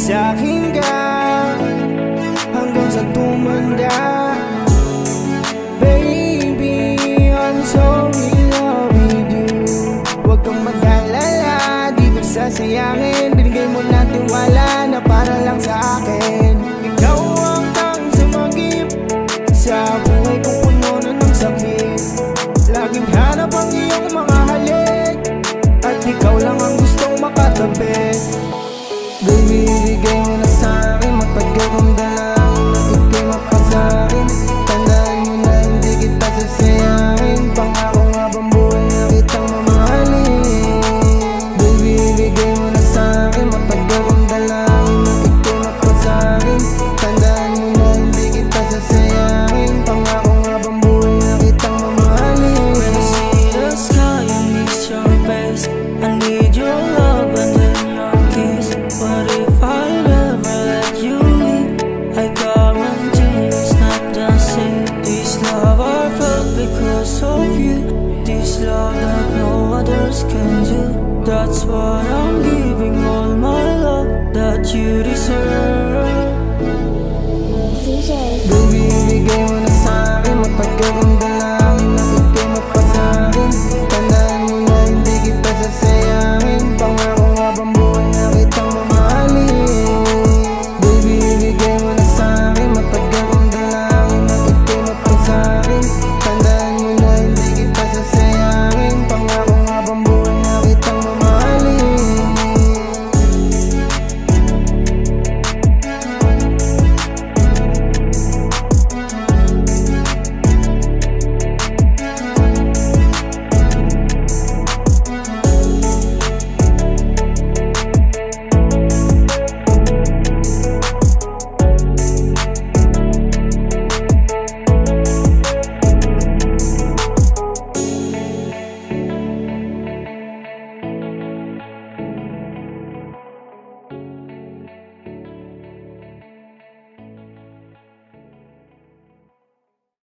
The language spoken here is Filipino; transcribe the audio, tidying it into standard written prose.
sa'kin ka hanggang sa tumanda. Baby, I'm so in love with you. Huwag kang mag-alala, di ko sasayangin. Binigay mo na tiwala na para lang sa akin. Ikaw ang tanging sumagip sa buhay kong puno na ng sakit. Laging hanap ang iyong mga halik, at ikaw lang ang gustong makatabi. Baby, ibigay mo na sa'kin, matagal kong dalangin na ika'y mapasakin. Tandaan mo na hindi kita sasayangin, pangako nga bang buhay na kitang mamahalin. Baby, ibigay mo na sa'kin, matagal kong dalangin na ika'y mapasakin. Tandaan mo na hindi kita sasayangin, pangako nga bang buhay na kitang mamahalin. When I see the sky and miss your face, I need your love and then your kiss. But if I never let you leave, I guarantee it's not the same. This love I felt because of you, this love that no others can do. That's why I'm giving all my love that you deserve. Baby, ibigay mo na sa'kin, matagal kong dalangin na ika'y mapasakin. Tandaan mo na hindi kita sasayangin, pangako nga bang buhay na kitang mamahalin. Baby, ibigay mo na sa'kin, matagal kong dalangin na ika'y mapasakin.